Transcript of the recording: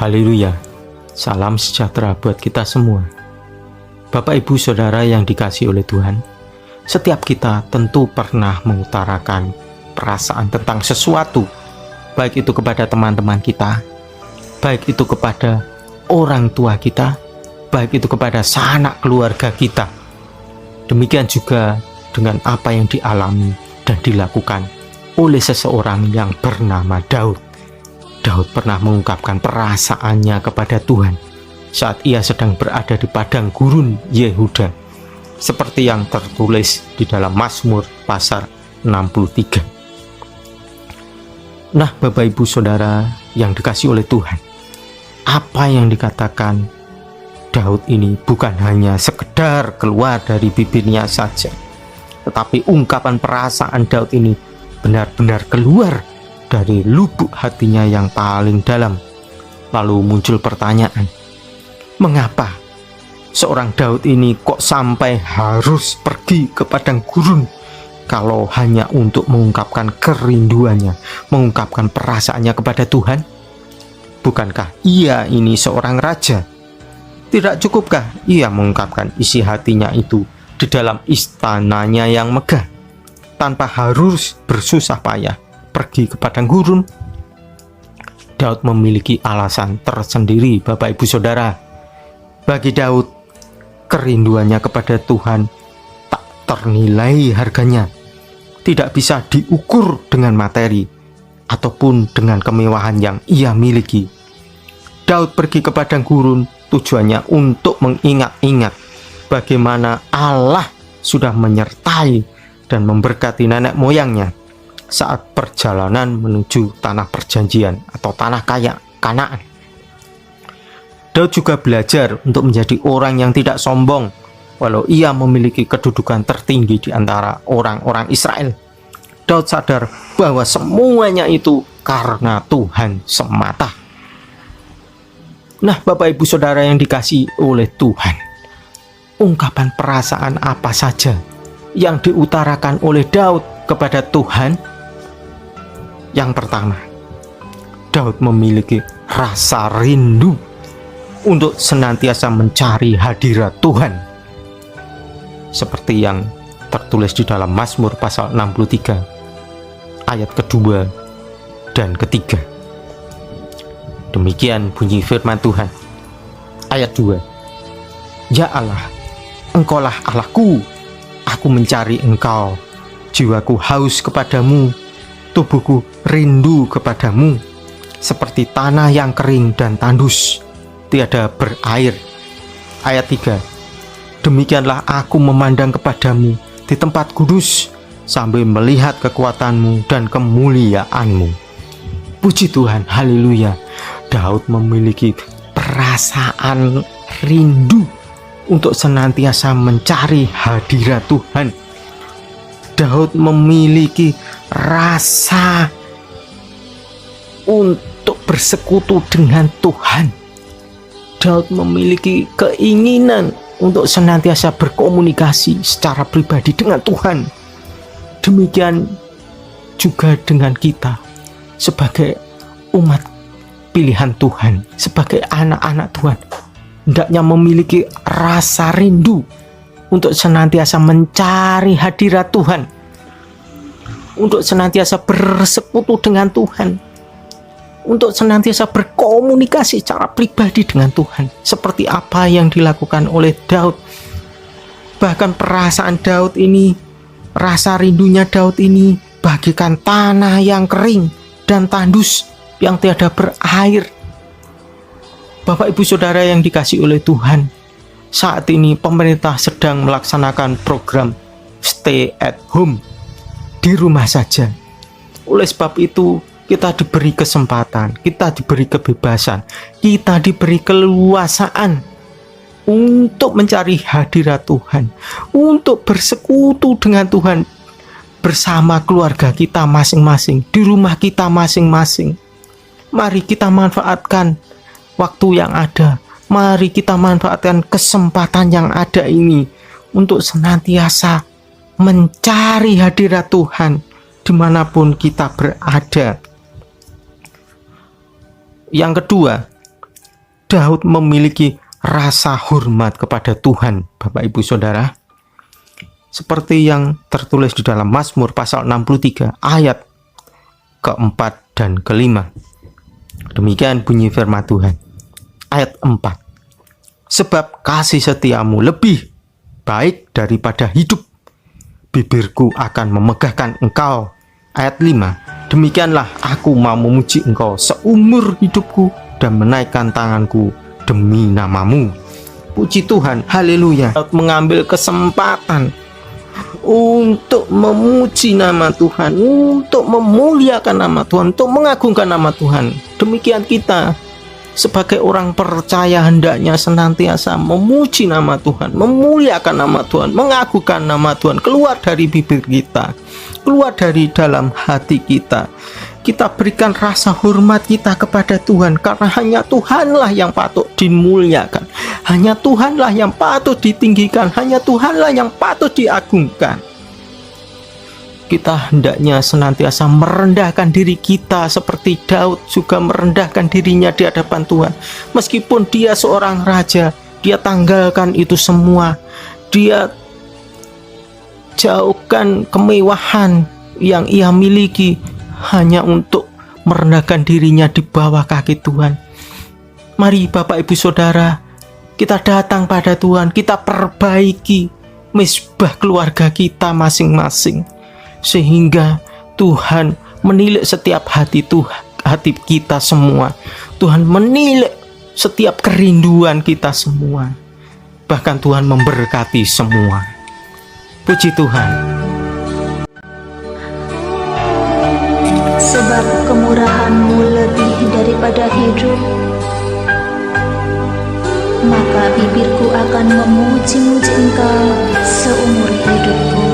Haleluya, salam sejahtera buat kita semua. Bapak, Ibu, Saudara yang dikasihi oleh Tuhan, setiap kita tentu pernah mengutarakan perasaan tentang sesuatu, baik itu kepada teman-teman kita, baik itu kepada orang tua kita, baik itu kepada sanak keluarga kita. Demikian juga dengan apa yang dialami dan dilakukan oleh seseorang yang bernama Daud. Daud pernah mengungkapkan perasaannya kepada Tuhan saat ia sedang berada di padang gurun Yehuda, seperti yang tertulis di dalam Mazmur pasal 63. Nah, Bapak, Ibu, Saudara yang dikasihi oleh Tuhan, apa yang dikatakan Daud ini bukan hanya sekedar keluar dari bibirnya saja, tetapi ungkapan perasaan Daud ini benar-benar keluar dari lubuk hatinya yang paling dalam. Lalu muncul pertanyaan, mengapa seorang Daud ini kok sampai harus pergi ke padang gurun kalau hanya untuk mengungkapkan kerinduannya, mengungkapkan perasaannya kepada Tuhan? Bukankah ia ini seorang raja? Tidak cukupkah ia mengungkapkan isi hatinya itu di dalam istananya yang megah, tanpa harus bersusah payah pergi ke padang gurun? Daud memiliki alasan tersendiri, Bapak, Ibu, Saudara. Bagi Daud, kerinduannya kepada Tuhan tak ternilai harganya, tidak bisa diukur dengan materi ataupun dengan kemewahan yang ia miliki. Daud pergi ke padang gurun tujuannya untuk mengingat-ingat bagaimana Allah sudah menyertai dan memberkati nenek moyangnya saat perjalanan menuju tanah perjanjian atau tanah kaya Kanaan. Daud juga belajar untuk menjadi orang yang tidak sombong, walau ia memiliki kedudukan tertinggi di antara orang-orang Israel. Daud sadar bahwa semuanya itu karena Tuhan semata. Nah, Bapak, Ibu, Saudara yang dikasihi oleh Tuhan, ungkapan perasaan apa saja yang diutarakan oleh Daud kepada Tuhan? Yang pertama, Daud memiliki rasa rindu untuk senantiasa mencari hadirat Tuhan, seperti yang tertulis di dalam Mazmur pasal 63 ayat kedua dan ketiga. Demikian bunyi firman Tuhan. Ayat 2, Ya Allah, Engkaulah Allahku, aku mencari Engkau, jiwaku haus kepadamu, tubuhku rindu kepadamu, seperti tanah yang kering dan tandus, tiada berair. Ayat 3, Demikianlah aku memandang kepadamu di tempat kudus, sambil melihat kekuatanmu dan kemuliaanmu. Puji Tuhan, haleluya. Daud memiliki perasaan rindu untuk senantiasa mencari hadirat Tuhan. Daud memiliki rasa untuk bersekutu dengan Tuhan. Daud memiliki keinginan untuk senantiasa berkomunikasi secara pribadi dengan Tuhan. Demikian juga dengan kita sebagai umat pilihan Tuhan, sebagai anak-anak Tuhan, hendaknya memiliki rasa rindu untuk senantiasa mencari hadirat Tuhan, untuk senantiasa bersekutu dengan Tuhan, untuk senantiasa berkomunikasi secara pribadi dengan Tuhan, seperti apa yang dilakukan oleh Daud. Bahkan perasaan Daud ini, rasa rindunya Daud ini bagikan tanah yang kering dan tandus yang tiada berair. Bapak, Ibu, Saudara yang dikasihi oleh Tuhan, saat ini pemerintah sedang melaksanakan program stay at home, di rumah saja. Oleh sebab itu, kita diberi kesempatan, kita diberi kebebasan, kita diberi keleluasaan untuk mencari hadirat Tuhan, untuk bersekutu dengan Tuhan bersama keluarga kita masing-masing, di rumah kita masing-masing. Mari kita manfaatkan waktu yang ada Mari kita manfaatkan kesempatan yang ada ini untuk senantiasa mencari hadirat Tuhan dimanapun kita berada. Yang kedua, Daud memiliki rasa hormat kepada Tuhan, Bapak Ibu Saudara. Seperti yang tertulis di dalam Mazmur pasal 63 ayat keempat dan kelima. Demikian bunyi firman Tuhan. Ayat 4. Sebab kasih setiamu lebih baik daripada hidup, bibirku akan memegahkan engkau. Ayat 5. Demikianlah aku mau memuji engkau seumur hidupku dan menaikkan tanganku demi namamu. Puji Tuhan, haleluya. Mengambil kesempatan untuk memuji nama Tuhan, untuk memuliakan nama Tuhan, untuk mengagungkan nama Tuhan. Demikian kita sebagai orang percaya hendaknya senantiasa memuji nama Tuhan, memuliakan nama Tuhan, mengagungkan nama Tuhan, keluar dari bibir kita, keluar dari dalam hati kita. Kita berikan rasa hormat kita kepada Tuhan, karena hanya Tuhanlah yang patut dimuliakan, hanya Tuhanlah yang patut ditinggikan, hanya Tuhanlah yang patut diagungkan. Kita hendaknya senantiasa merendahkan diri kita seperti Daud juga merendahkan dirinya di hadapan Tuhan. Meskipun dia seorang raja, dia tanggalkan itu semua. Dia jauhkan kemewahan yang ia miliki hanya untuk merendahkan dirinya di bawah kaki Tuhan. Mari Bapak Ibu Saudara, kita datang pada Tuhan, kita perbaiki mezbah keluarga kita masing-masing, sehingga Tuhan menilik setiap hati kita semua. Tuhan menilik setiap kerinduan kita semua. Bahkan Tuhan memberkati semua. Puji Tuhan. Sebab kemurahan-Mu lebih daripada hidup, maka bibirku akan memuji-muji Engkau seumur hidupku.